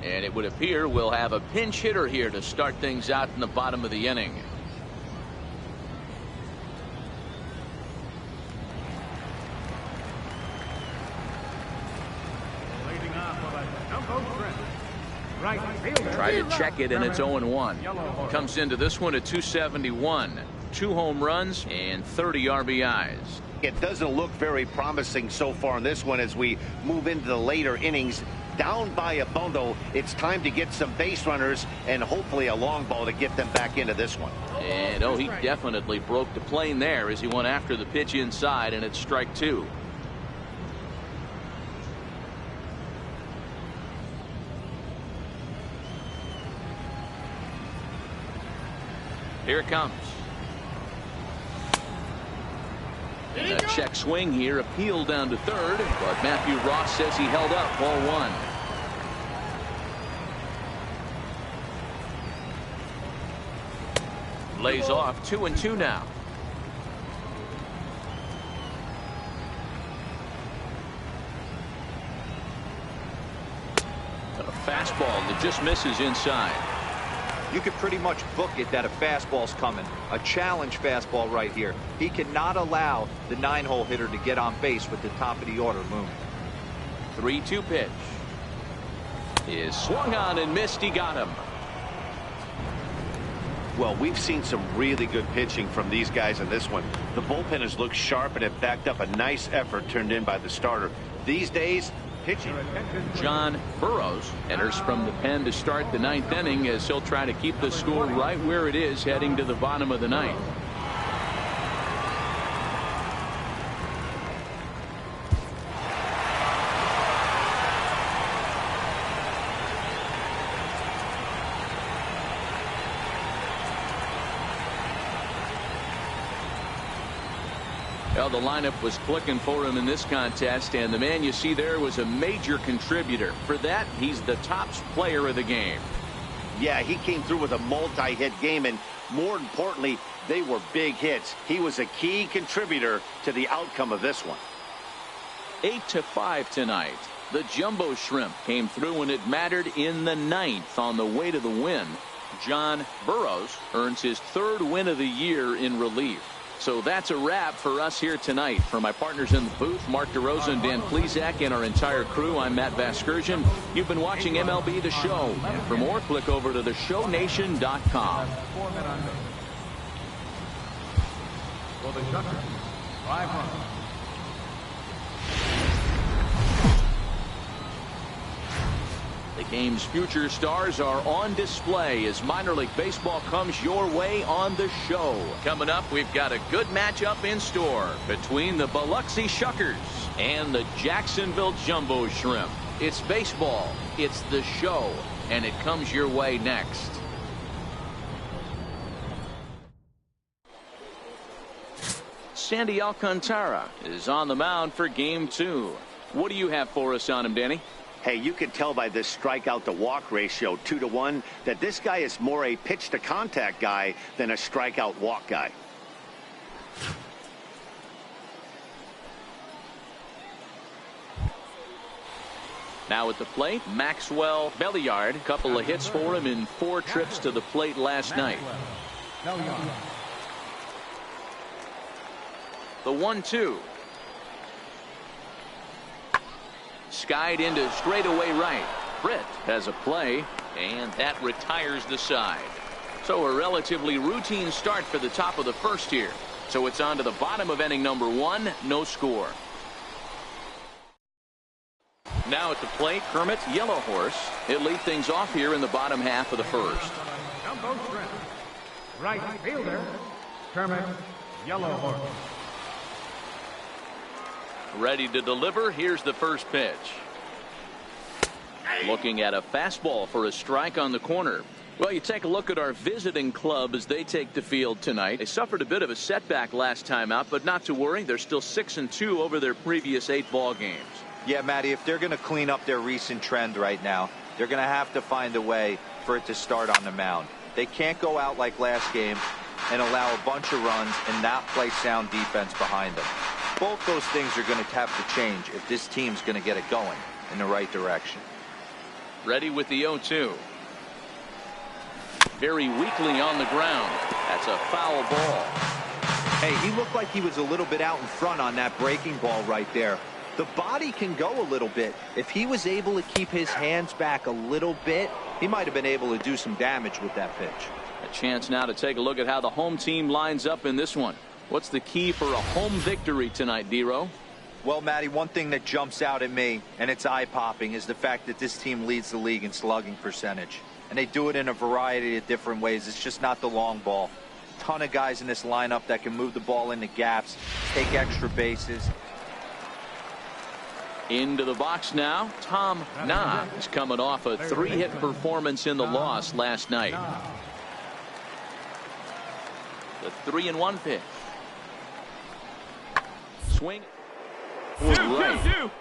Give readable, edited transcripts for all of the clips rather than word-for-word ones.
And it would appear we'll have a pinch hitter here to start things out in the bottom of the inning. Try to check it, and it's 0-1. Comes into this one at 271. 2 home runs and 30 RBIs. It doesn't look very promising so far in this one as we move into the later innings. Down by a bundle, it's time to get some base runners and hopefully a long ball to get them back into this one. And he definitely broke the plane there as he went after the pitch inside, and it's strike 2. Here it comes. And a check swing here, appeal down to third, but Matthew Ross says he held up. Ball 1. Lays off 2-2 now. A fastball that just misses inside. You could pretty much book it that a fastball's coming. A challenge fastball right here. He cannot allow the 9-hole hitter to get on base with the top of the order looming. 3-2 pitch is swung on and missed. He got him. Well, we've seen some really good pitching from these guys in this one. The bullpen has looked sharp and have backed up a nice effort turned in by the starter. These days, pitching. John Burroughs enters from the pen to start the 9th inning as he'll try to keep the score right where it is heading to the bottom of the 9th. Well, the lineup was clicking for him in this contest, and the man you see there was a major contributor. For that, he's the top player of the game. Yeah, he came through with a multi-hit game, and more importantly, they were big hits. He was a key contributor to the outcome of this one. 8-5 tonight. The Jumbo Shrimp came through when it mattered in the 9th on the way to the win. John Burroughs earns his 3rd win of the year in relief. So that's a wrap for us here tonight. For my partners in the booth, Mark DeRosa and Dan Plesac, and our entire crew, I'm Matt Vasgersian. You've been watching MLB The Show. And for more, click over to theshownation.com. For the Shuckers, 5 runs. The game's future stars are on display as minor league baseball comes your way on the show. Coming up, we've got a good matchup in store between the Biloxi Shuckers and the Jacksonville Jumbo Shrimp. It's baseball, it's the show, and it comes your way next. Sandy Alcantara is on the mound for game 2. What do you have for us on him, Danny? Hey, you can tell by this strikeout to walk ratio 2-to-1 that this guy is more a pitch to contact guy than a strikeout walk guy. Now at the plate, Maxwell Belliard. A couple of hits for him in 4 trips to the plate last night. The 1-2. Skied into straightaway right. Britt has a play, and that retires the side. So a relatively routine start for the top of the 1st here. So it's on to the bottom of inning number 1. No score. Now at the plate, Kermit Yellowhorse. He'll lead things off here in the bottom half of the 1st. Jumbo Shrimp, right fielder, Kermit Yellowhorse. Ready to deliver. Here's the first pitch. Looking at a fastball for a strike on the corner. Well, you take a look at our visiting club as they take the field tonight. They suffered a bit of a setback last time out, but not to worry. They're still 6-2 over their previous 8 ball games. Yeah, Matty, if they're going to clean up their recent trend right now, they're going to have to find a way for it to start on the mound. They can't go out like last game and allow a bunch of runs and not play sound defense behind them. Both those things are going to have to change if this team's going to get it going in the right direction. Ready with the 0-2. Very weakly on the ground. That's a foul ball. Hey, he looked like he was a little bit out in front on that breaking ball right there. The body can go a little bit. If he was able to keep his hands back a little bit, he might have been able to do some damage with that pitch. A chance now to take a look at how the home team lines up in this one. What's the key for a home victory tonight, D-Row? Well, Matty, one thing that jumps out at me, and it's eye-popping, is the fact that this team leads the league in slugging percentage. And they do it in a variety of different ways. It's just not the long ball. Ton of guys in this lineup that can move the ball into gaps, take extra bases. Into the box now. Tom Na is coming off a 3-hit performance in the loss last night. The 3-1 pitch. Swing. Right.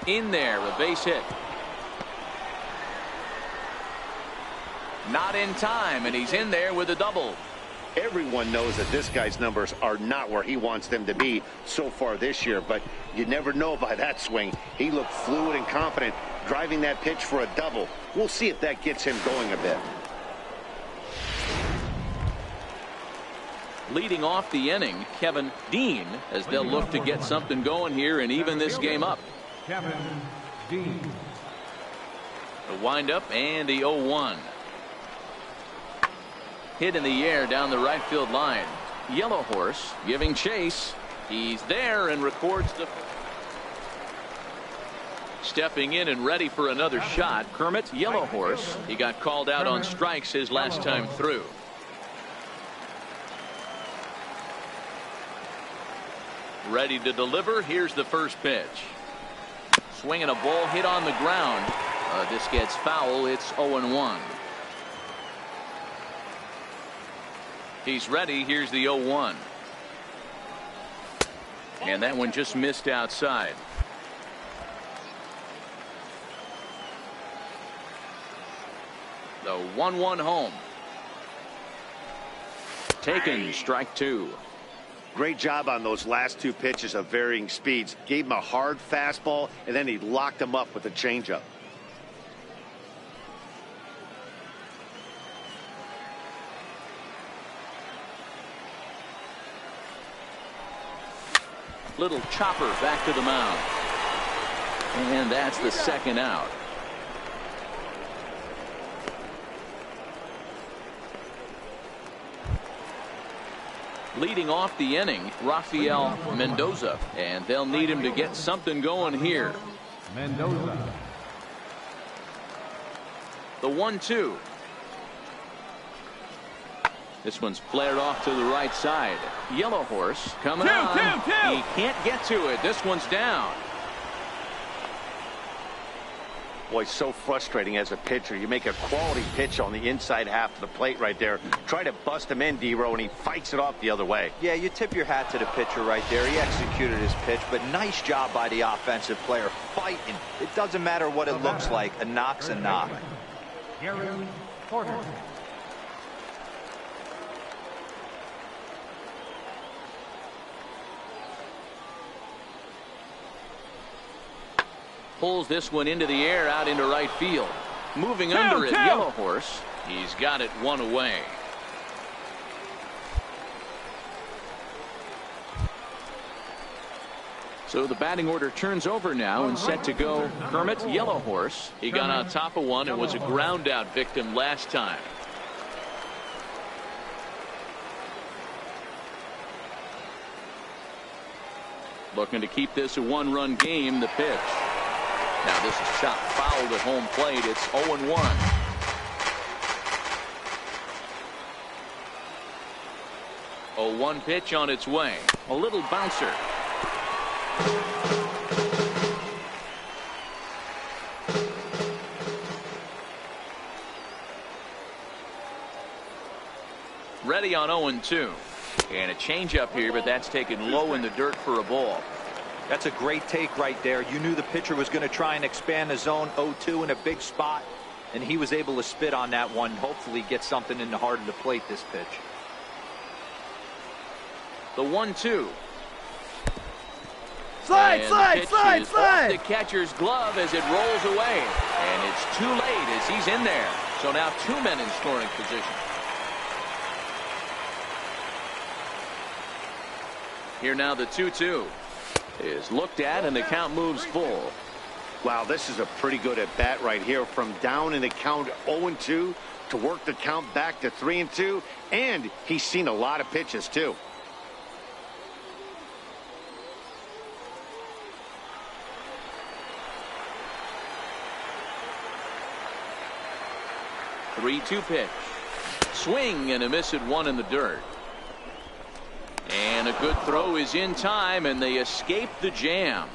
In there, a base hit. Not in time, and he's in there with a double. Everyone knows that this guy's numbers are not where he wants them to be so far this year, but you never know by that swing. He looked fluid and confident driving that pitch for a double. We'll see if that gets him going a bit. Leading off the inning, Kevin Dean, as they'll look to get something going here and even this game up. Kevin Dean. The windup and the 0-1. Hit in the air down the right field line. Yellow Horse giving chase. He's there and records the. Stepping in and ready for another shot, Kermit Yellow Horse. He got called out on strikes his last time through. Ready to deliver. Here's the first pitch. Swinging a ball hit on the ground. This gets foul. It's 0-1. He's ready. Here's the 0-1. And that one just missed outside. The 1-1 home. Taken, strike two. Great job on those last two pitches of varying speeds. Gave him a hard fastball, and then he locked him up with a changeup. Little chopper back to the mound. And that's the second out. Leading off the inning, Rafael Mendoza, and they'll need him to get something going here. Mendoza. The 1-2. This one's flared off to the right side. Yellow Horse coming on. He can't get to it. This one's down. Boy, so frustrating as a pitcher. You make a quality pitch on the inside half of the plate right there. Try to bust him in, D-Row, and he fights it off the other way. Yeah, you tip your hat to the pitcher right there. He executed his pitch, but nice job by the offensive player fighting. It doesn't matter what it looks like. A knock's a knock. Gary Porter. Pulls this one into the air out into right field. Moving under it, Yellow Horse. He's got it one away. So the batting order turns over now and set to go Kermit Yellow Horse. He got on top of one and was a ground out victim last time. Looking to keep this a one-run game. The pitch. Now this is shot fouled at home plate. It's 0-1. 0-1 pitch on its way. A little bouncer. Ready on 0-2. And a changeup here, but that's taken low in the dirt for a ball. That's a great take right there. You knew the pitcher was going to try and expand the zone. 0-2 in a big spot, and he was able to spit on that one. Hopefully get something in the heart of the plate this pitch. The 1-2. Slide. Off the catcher's glove as it rolls away. And it's too late as he's in there. So now 2 men in scoring position. Here now the 2-2 is looked at and the count moves full. Wow, this is a pretty good at bat right here, from down in the count 0-2 to work the count back to 3-2, and he's seen a lot of pitches too. 3-2 pitch. Swing and a miss at one in the dirt. And a good throw is in time, and they escape the jam.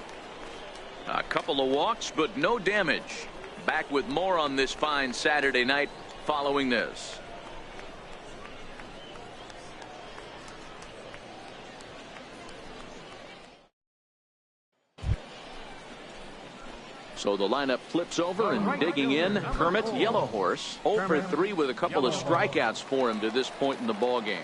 A couple of walks, but no damage. Back with more on this fine Saturday night following this. So the lineup flips over, and digging in, Kermit Yellowhorse, 0 for 3 with a couple of strikeouts for him to this point in the ball game.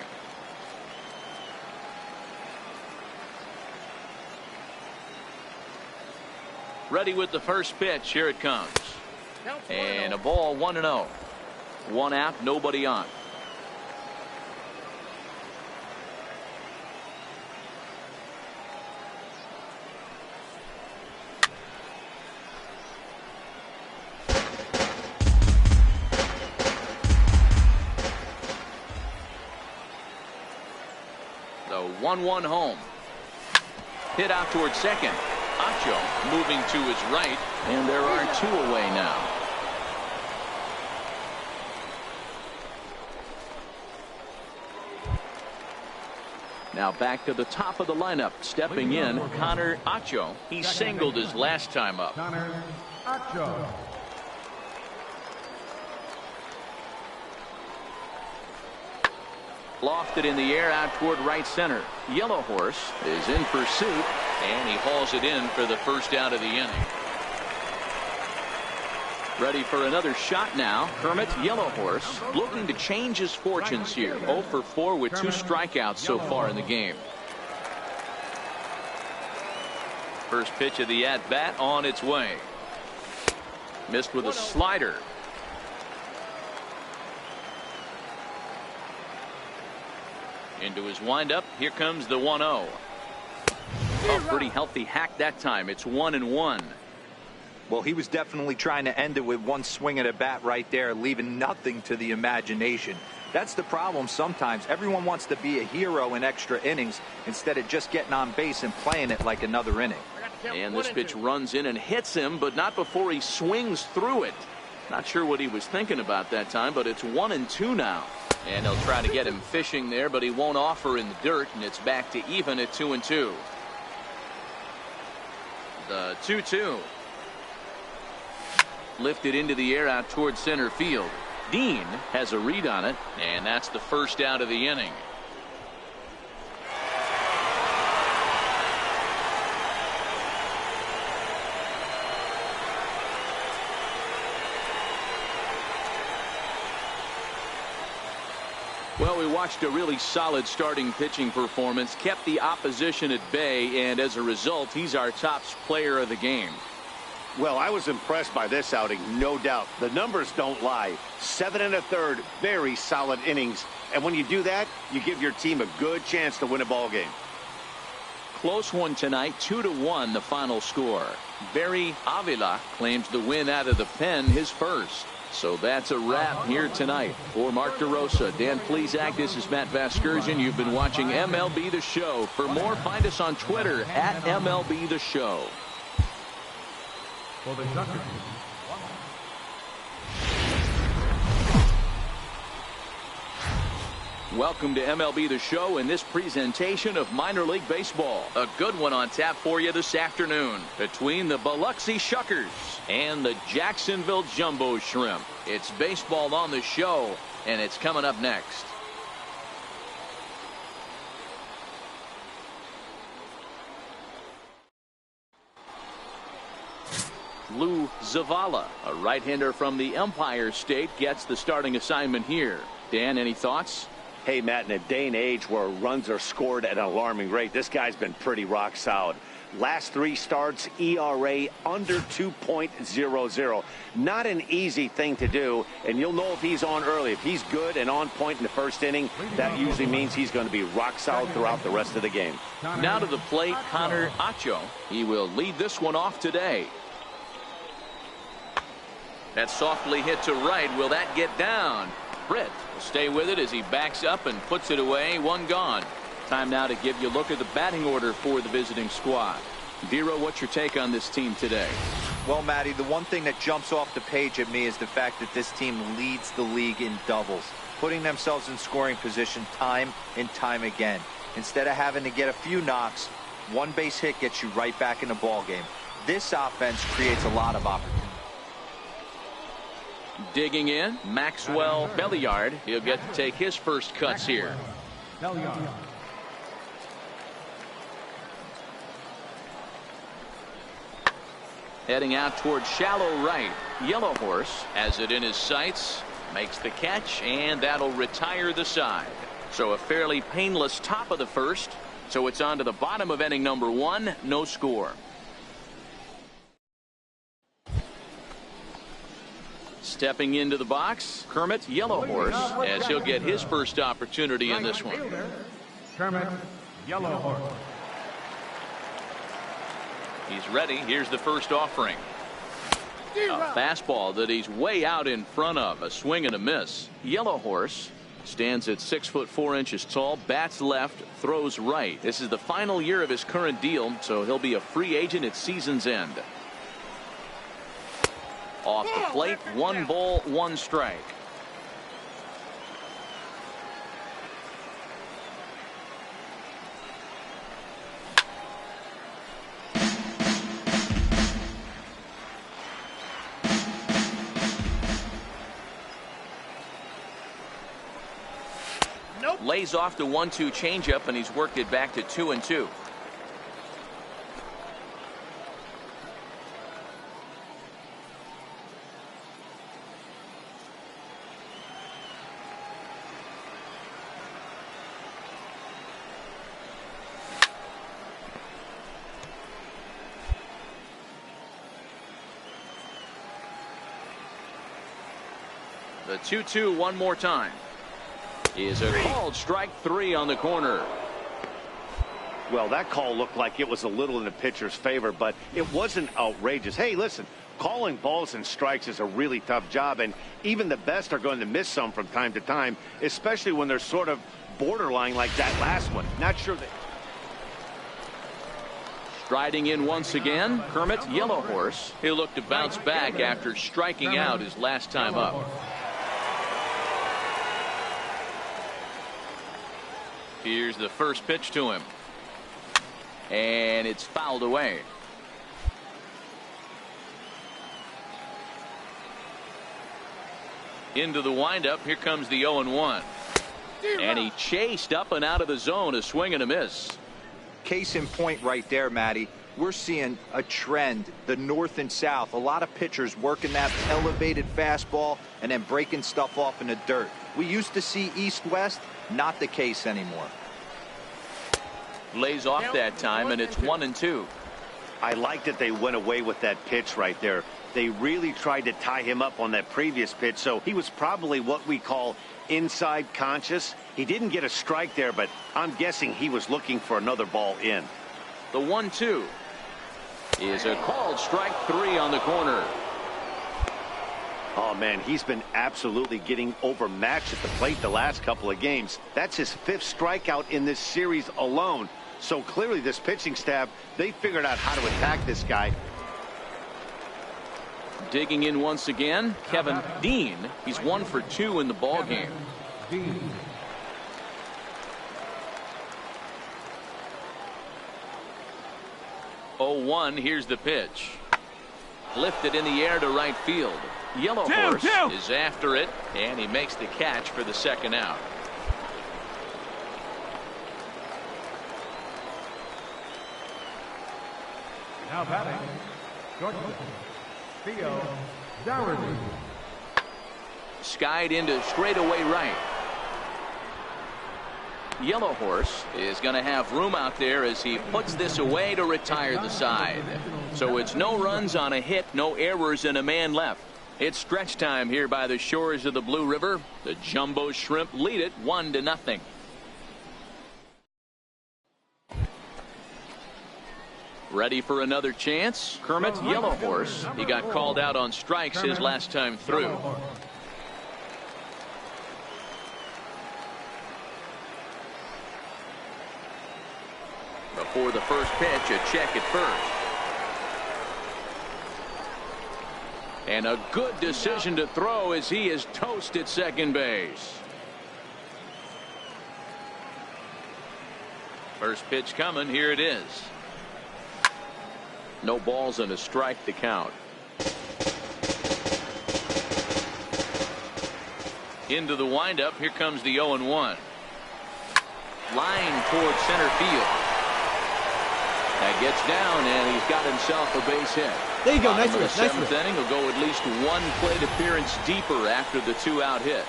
Ready with the first pitch. Here it comes. And a ball, 1-0. One out, nobody on. The 1-1 home. Hit out towards second. Acho moving to his right, and there are 2 away now. Now back to the top of the lineup. Stepping in, Connor Acho. He singled his last time up. Connor Acho. Lofted in the air out toward right center. Yellowhorse is in pursuit, and he hauls it in for the first out of the inning. Ready for another shot now. Kermit Yellowhorse looking to change his fortunes here. 0 for 4 with 2 strikeouts so far in the game. First pitch of the at-bat on its way. Missed with a slider. Into his windup. Here comes the 1-0. A pretty healthy hack that time. It's 1-1. Well, he was definitely trying to end it with one swing at a bat right there, leaving nothing to the imagination. That's the problem sometimes. Everyone wants to be a hero in extra innings instead of just getting on base and playing it like another inning. And this pitch runs in and hits him, but not before he swings through it. Not sure what he was thinking about that time, but it's 1-2 now. And they'll try to get him fishing there, but he won't offer in the dirt, and it's back to even at 2-2. The 2-2. Lifted into the air out towards center field. Dean has a read on it, and that's the first out of the inning. Well, we watched a really solid starting pitching performance, kept the opposition at bay, and as a result, he's our top player of the game. Well, I was impressed by this outing, no doubt. The numbers don't lie. 7 1/3, very solid innings. And when you do that, you give your team a good chance to win a ball game. Close one tonight, 2-1 the final score. Barry Avila claims the win out of the pen, his first. So that's a wrap here tonight. For Mark DeRosa, Dan Plesac, this is Matt Vasgersian. You've been watching MLB The Show. For more, find us on Twitter at MLB The Show. For the Shuckers. Welcome to MLB The Show in this presentation of minor league baseball. A good one on tap for you this afternoon between the Biloxi Shuckers and the Jacksonville Jumbo Shrimp. It's baseball on the show, and it's coming up next. Lou Zavala, a right-hander from the Empire State, gets the starting assignment here. Dan, any thoughts? Hey, Matt, in a day and age where runs are scored at an alarming rate, this guy's been pretty rock solid. Last 3 starts, ERA under 2.00. Not an easy thing to do, and you'll know if he's on early. If he's good and on point in the first inning, that usually means he's going to be rock solid throughout the rest of the game. Now to the plate, Connor Acho. He will lead this one off today. That's softly hit to right. Will that get down? Britt will stay with it as he backs up and puts it away. 1 gone. Time now to give you a look at the batting order for the visiting squad. Vero, what's your take on this team today? Well, Matty, the one thing that jumps off the page at me is the fact that this team leads the league in doubles, putting themselves in scoring position time and time again. Instead of having to get a few knocks, 1 base hit gets you right back in the ball game. This offense creates a lot of opportunity. Digging in, Maxwell Belliard. He'll get to take his first cuts here. Heading out towards shallow right. Yellow Horse has it in his sights, makes the catch, and that'll retire the side. So a fairly painless top of the first. So it's on to the bottom of inning number 1. No score. Stepping into the box, Kermit Yellow Horse, as he'll get his first opportunity in this one. Kermit Yellow Horse. He's ready. Here's the first offering. A fastball that he's way out in front of. A swing and a miss. Yellow Horse stands at 6'4" tall, bats left, throws right. This is the final year of his current deal, so he'll be a free agent at season's end. Off the plate, 1 ball, 1 strike. Lays off the 1-2 changeup, and he's worked it back to 2-2. The 2-2 one more time. Is a called strike 3 on the corner. Well, that call looked like it was a little in the pitcher's favor, but it wasn't outrageous. Hey, listen, calling balls and strikes is a really tough job, and even the best are going to miss some from time to time, especially when they're sort of borderline like that last one. Not sure that. Striding in once again, Kermit Yellow Horse. He'll look to bounce back after striking out his last time up. Here's the first pitch to him. And it's fouled away. Into the windup. Here comes the 0-1. And he chased up and out of the zone. A swing and a miss. Case in point right there, Matty. We're seeing a trend, the north and south. A lot of pitchers working that elevated fastball and then breaking stuff off in the dirt. We used to see east-west. Not the case anymore. Lays off that time, and it's 1-2. I like that they went away with that pitch right there. They really tried to tie him up on that previous pitch, so he was probably what we call inside conscious. He didn't get a strike there, but I'm guessing he was looking for another ball in. The 1-2 is a called strike 3 on the corner. Oh, man, he's been absolutely getting overmatched at the plate the last couple of games. That's his 5th strikeout in this series alone. So clearly this pitching staff, they figured out how to attack this guy. Digging in once again, Kevin Dean. He's 1 for 2 in the ball game. 0-1. Here's the pitch. Lifted in the air to right field. Yellow Horse is after it, and he makes the catch for the second out. Now batting, shortstop, Theo Dougherty. Skied into straightaway right. Yellow Horse is going to have room out there as he puts this away to retire the side. So it's no runs on a hit, no errors, and a man left. It's stretch time here by the shores of the Blue River. The Jumbo Shrimp lead it 1-0. Ready for another chance? Kermit Yellow Horse. He got called out on strikes his last time through. Before the first pitch, a check at first. And a good decision to throw as he is toast at second base. First pitch coming. Here it is. No balls and a strike to count. Into the windup. Here comes the 0-1. Line toward center field. That gets down, and he's got himself a base hit. There you go. Nice one. Nice Seventh inning will go at least one plate appearance deeper after the 2-out hit.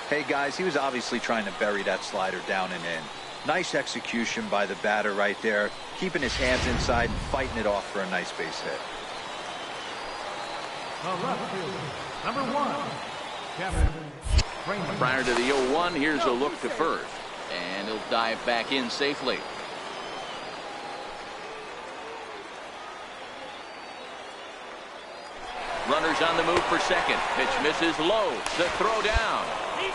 Hey, guys, he was obviously trying to bury that slider down and in. Nice execution by the batter right there, keeping his hands inside and fighting it off for a nice base hit. Number 1, Kevin. Prior to the 0-1, here's a look to first, and he'll dive back in safely. Runners on the move for second. Pitch misses low. The throw down.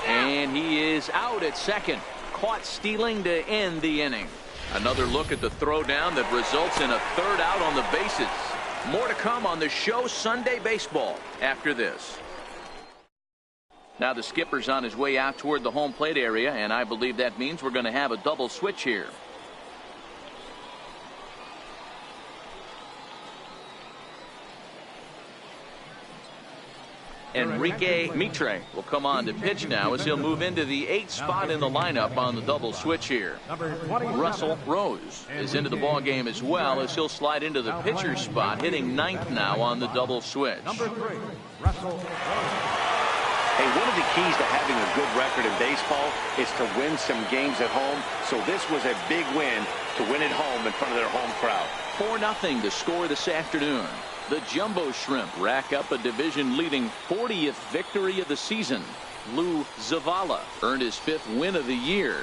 And he is out at second. Caught stealing to end the inning. Another look at the throw down that results in a third out on the bases. More to come on the show Sunday Baseball after this. Now the skipper's on his way out toward the home plate area, and I believe that means we're going to have a double switch here. Enrique Mitre will come on to pitch now as he'll move into the 8th spot in the lineup on the double switch here. Russell Rose is into the ball game as well as he'll slide into the pitcher's spot, hitting 9th now on the double switch. Number 3, Russell Rose. Hey, one of the keys to having a good record in baseball is to win some games at home. So this was a big win to win at home in front of their home crowd. 4-0 to score this afternoon. The Jumbo Shrimp rack up a division-leading 40th victory of the season. Lou Zavala earned his 5th win of the year.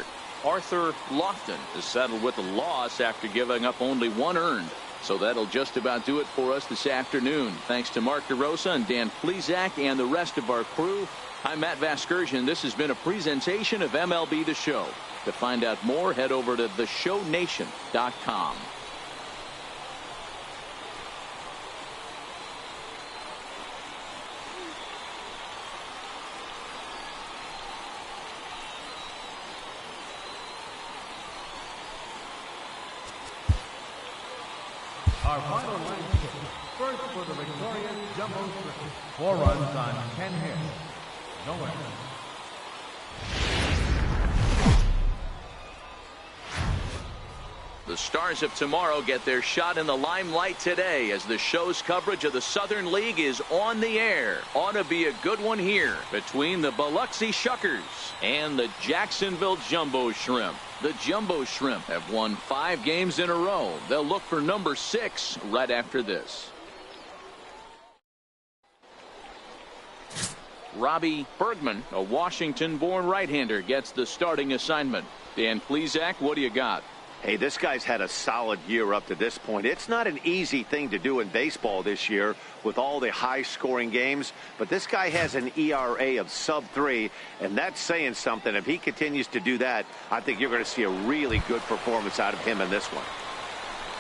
Arthur Lofton is settled with a loss after giving up only 1 earned. So that'll just about do it for us this afternoon. Thanks to Mark DeRosa and Dan Plesac and the rest of our crew. I'm Matt Vasgersian. This has been a presentation of MLB The Show. To find out more, head over to theshownation.com. Our final line hit. First for the victorious Jumbo Shrimp. 4 runs on 10 hits. No errors. The Stars of Tomorrow get their shot in the limelight today as the show's coverage of the Southern League is on the air. Ought to be a good one here between the Biloxi Shuckers and the Jacksonville Jumbo Shrimp. The Jumbo Shrimp have won 5 games in a row. They'll look for number 6 right after this. Robbie Bergman, a Washington-born right-hander, gets the starting assignment. Dan Plesac, what do you got? Hey, this guy's had a solid year up to this point. It's not an easy thing to do in baseball this year with all the high-scoring games, but this guy has an ERA of sub-3, and that's saying something. If he continues to do that, I think you're going to see a really good performance out of him in this one.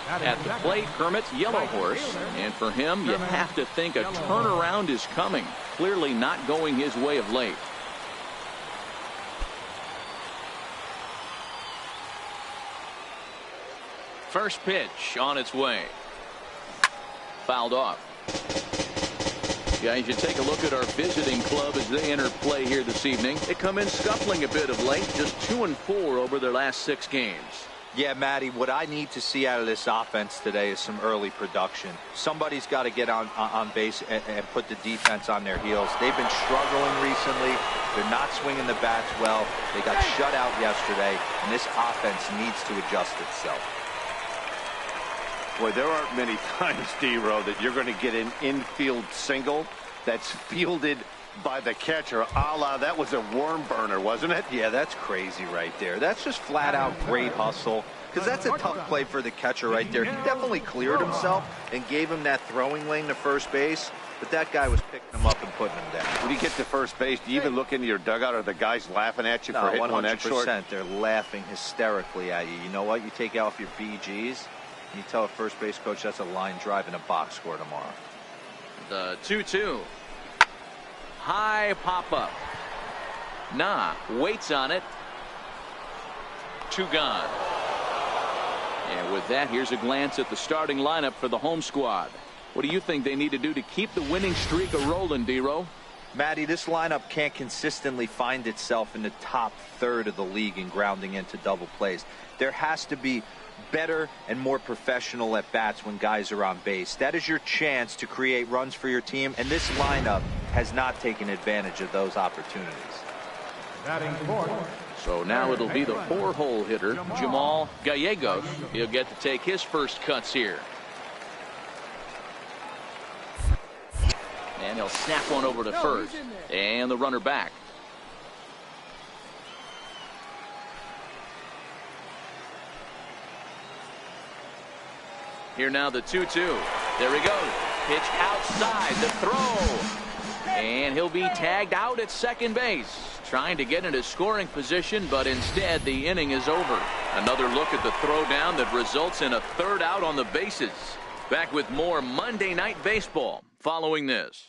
At the plate, Kermit Yellow Horse, and for him, you have to think a turnaround is coming. Clearly not going his way of late. First pitch on its way. Fouled off. Guys, you take a look at our visiting club as they enter play here this evening. They come in scuffling a bit of late, just 2-4 over their last 6 games. Yeah, Matty, what I need to see out of this offense today is some early production. Somebody's got to get on base and put the defense on their heels. They've been struggling recently. They're not swinging the bats well. They got shut out yesterday, and this offense needs to adjust itself. Boy, there aren't many times, D-Row, that you're going to get an infield single that's fielded by the catcher, a la that was a worm burner, wasn't it? Yeah, that's crazy right there. That's just flat out great hustle, because that's a tough play for the catcher right there. He definitely cleared himself and gave him that throwing lane to first base, but that guy was picking him up and putting him down. When you get to first base, do you even look into your dugout? Are the guys laughing at you for hitting one that short? 100%. They're laughing hysterically at you. You know what? You take off your BGs, and you tell a first base coach that's a line drive and a box score tomorrow. The 2-2. High pop up. Nah waits on it. 2 gone. And with that, here's a glance at the starting lineup for the home squad. What do you think they need to do to keep the winning streak a-rolling, D-Row? Matty, this lineup can't consistently find itself in the top third of the league in grounding into double plays. There has to be better and more professional at bats when guys are on base. That is your chance to create runs for your team, and this lineup has not taken advantage of those opportunities. Batting fourth. So now it'll be the 4-hole hitter, Jamal Gallegos. He'll get to take his first cuts here. And he'll snap one over to first. And the runner back. Here now the 2-2. There he goes. Pitch outside. The throw. And he'll be tagged out at second base. Trying to get into scoring position, but instead the inning is over. Another look at the throw down that results in a 3rd out on the bases. Back with more Monday Night Baseball following this.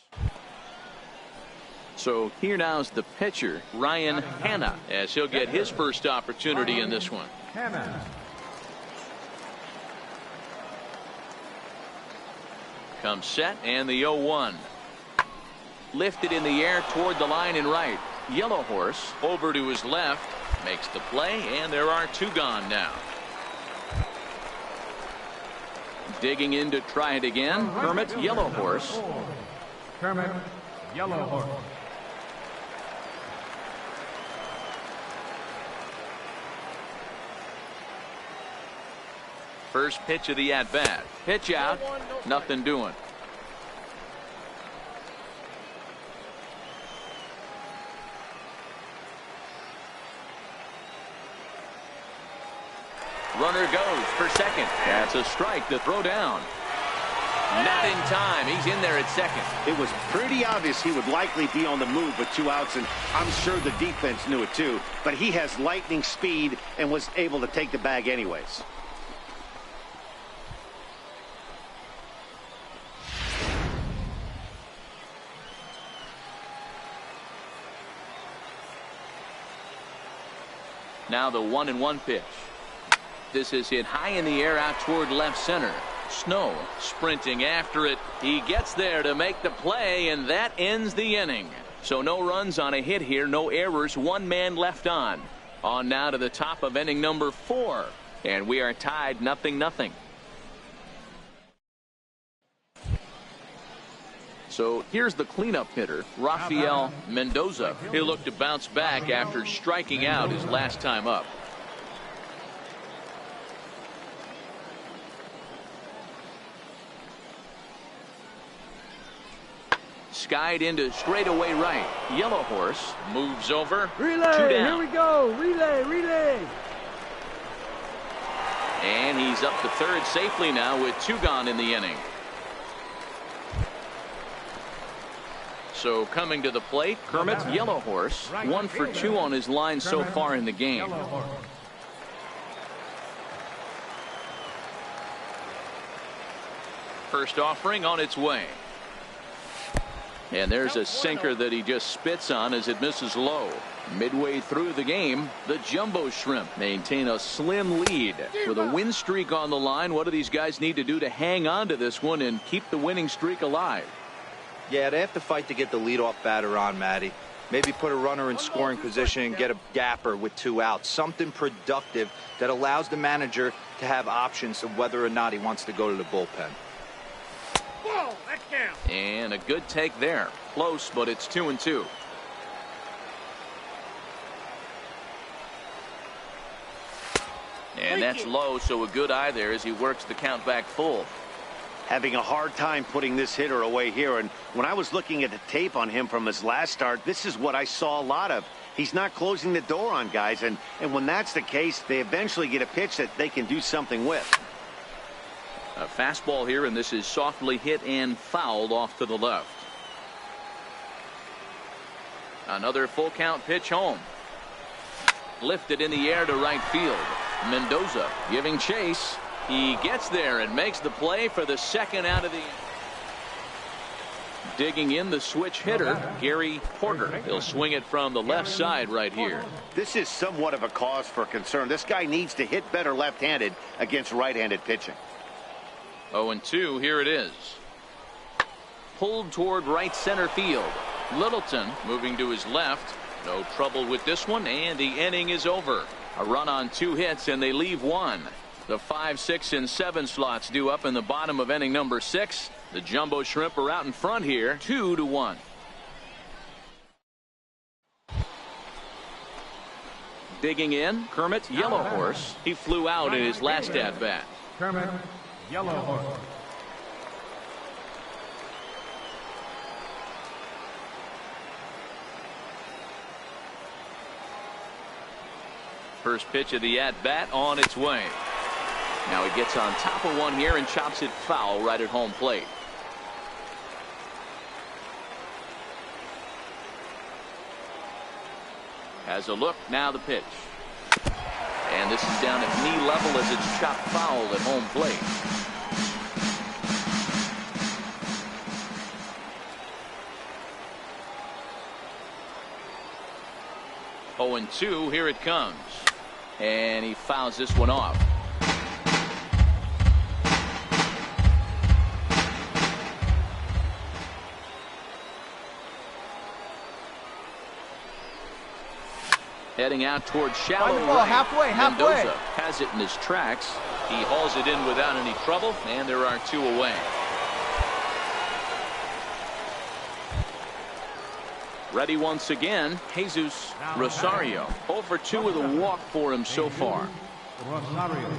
So here now is the pitcher, Ryan Hanna, as he'll get his first opportunity in this one. Comes set, and the 0-1. Lifted in the air toward the line and right. Yellow Horse over to his left, makes the play, and there are 2 gone now. Digging in to try it again, Kermit Yellow Horse. Kermit Yellow Horse. First pitch of the at-bat. Pitch out. Nothing doing. Runner goes for second. That's a strike. The throw down. Not in time. He's in there at second. It was pretty obvious he would likely be on the move with 2 outs, and I'm sure the defense knew it too. But he has lightning speed and was able to take the bag anyways. Now the 1-1 pitch. This is hit high in the air out toward left center. Snow sprinting after it. He gets there to make the play, and that ends the inning. So no runs on a hit here, no errors, 1 man left on. On now to the top of inning number 4, and we are tied 0-0. So here's the cleanup hitter, Rafael Mendoza. He'll look to bounce back after striking out his last time up. Skied into straightaway right. Yellow Horse moves over. Relay, 2 down. here we go. Relay, relay. And he's up to third safely now with 2 gone in the inning. So coming to the plate, Kermit Yellow Horse, 1 for 2 on his line so far in the game. First offering on its way. And there's a sinker that he just spits on as it misses low. Midway through the game, the Jumbo Shrimp maintain a slim lead. With a win streak on the line, what do these guys need to do to hang on to this one and keep the winning streak alive? Yeah, they have to fight to get the leadoff batter on, Matty. Maybe put a runner in scoring position and get a gapper with 2 outs. Something productive that allows the manager to have options of whether or not he wants to go to the bullpen. Whoa, that's down. And a good take there. Close, but it's 2-2. And that's low, so a good eye there as he works the count back full. Having a hard time putting this hitter away here. And when I was looking at the tape on him from his last start, this is what I saw a lot of. He's not closing the door on guys. And when that's the case, they eventually get a pitch that they can do something with. A fastball here, and this is softly hit and fouled off to the left. Another full count pitch home. Lifted in the air to right field. Mendoza giving chase. He gets there and makes the play for the second out of the inning. Digging in the switch hitter, Gary Porter. He'll swing it from the left side right here. This is somewhat of a cause for concern. This guy needs to hit better left-handed against right-handed pitching. 0-2, here it is. Pulled toward right center field. Littleton moving to his left. No trouble with this one, and the inning is over. A run on 2 hits, and they leave 1. The 5, 6, and 7 slots due up in the bottom of inning number 6. The Jumbo Shrimp are out in front here, 2-1. Digging in, Kermit Yellowhorse. He flew out in his last at bat. Kermit Yellowhorse. First pitch of the at-bat on its way. Now he gets on top of one here and chops it foul right at home plate. Has a look, now the pitch. And this is down at knee level as it's chopped foul at home plate. Oh, and 2, here it comes. And he fouls this one off. Heading out towards shallow right. Halfway. Mendoza has it in his tracks. He hauls it in without any trouble, and there are 2 away. Ready once again, Jesus Rosario. 0 for 2 with a walk for him so far. Rosario.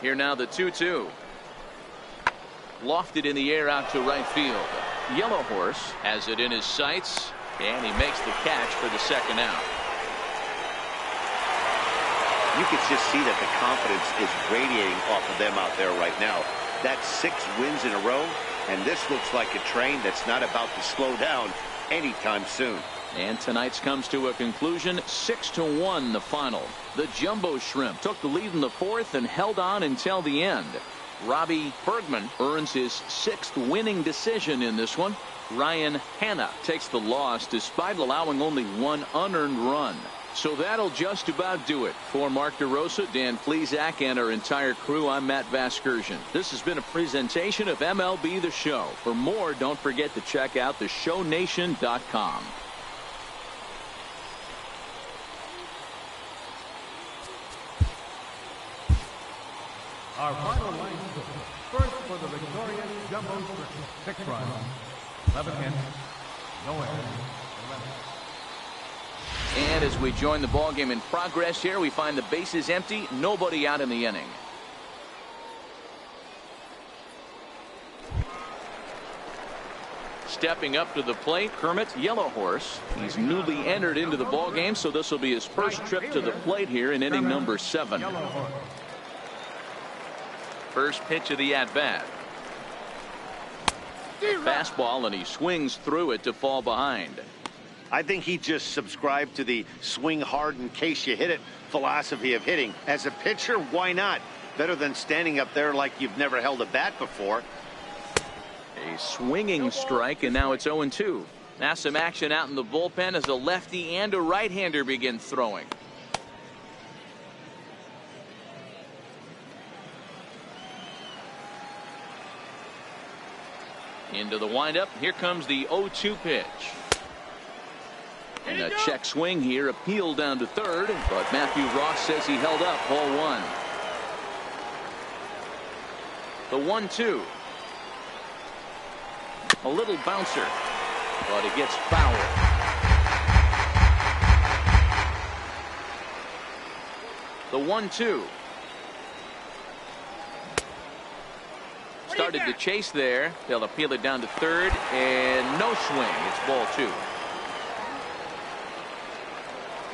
Here now the 2-2. Lofted in the air out to right field. Yellowhorse has it in his sights, and he makes the catch for the second out. You can just see that the confidence is radiating off of them out there right now. That's 6 wins in a row. And this looks like a train that's not about to slow down anytime soon. And tonight's comes to a conclusion, 6-1 the final. The Jumbo Shrimp took the lead in the 4th and held on until the end. Robbie Bergman earns his 6th winning decision in this one. Ryan Hanna takes the loss despite allowing only 1 unearned run. So that'll just about do it. For Mark DeRosa, Dan Plesac, and our entire crew, I'm Matt Vasgersian. This has been a presentation of MLB The Show. For more, don't forget to check out theshownation.com. Our final line score. First for the victorious Jumbo Shrimp. 6 runs, 11 hits, no errors. And as we join the ball game in progress here, we find the bases empty, nobody out in the inning. Stepping up to the plate, Kermit Yellowhorse. He's newly entered into the ball game, so this will be his first trip to the plate here in inning number 7. First pitch of the at-bat. Fastball, and he swings through it to fall behind. I think he just subscribed to the swing hard in case you hit it philosophy of hitting. As a pitcher, why not? Better than standing up there like you've never held a bat before. A swinging strike, and now it's 0-2. Now some action out in the bullpen as a lefty and a right-hander begin throwing. Into the windup. Here comes the 0-2 pitch. And a check swing here, appealed down to third, but Matthew Ross says he held up ball 1. The 1-2. A little bouncer, but it gets fouled. The 1-2. Started the chase there. They'll appeal it down to third, and no swing. It's ball 2.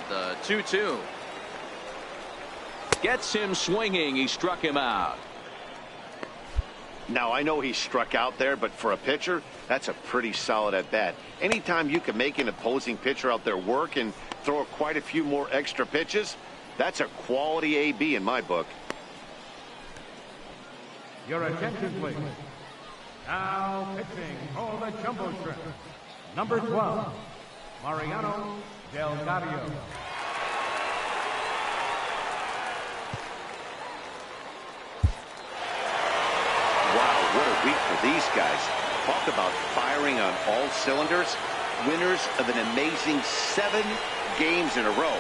The 2-2. Gets him swinging. He struck him out. Now, I know he struck out there, but for a pitcher, that's a pretty solid at bat. Anytime you can make an opposing pitcher out there work and throw quite a few more extra pitches, that's a quality AB in my book. Your attention, please. Now pitching for the Jumbo Shrimp, number 12, Mariano Delgado. What a week for these guys. Talk about firing on all cylinders. Winners of an amazing 7 games in a row.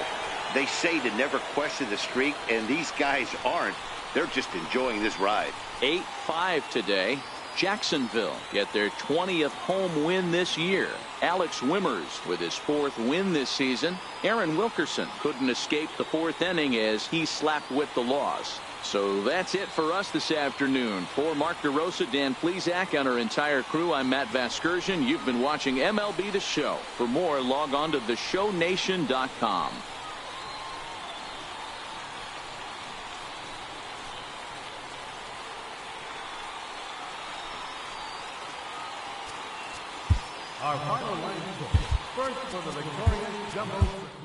They say to never question the streak, and these guys aren't. They're just enjoying this ride. 8-5 today. Jacksonville get their 20th home win this year. Alex Wimmers with his 4th win this season. Aaron Wilkerson couldn't escape the 4th inning as he slapped with the loss. So that's it for us this afternoon. For Mark DeRosa, Dan Plesac, and our entire crew, I'm Matt Vasgersian. You've been watching MLB The Show. For more, log on to theshownation.com. Our final line score. First for the victorious Jumbo Shrimp,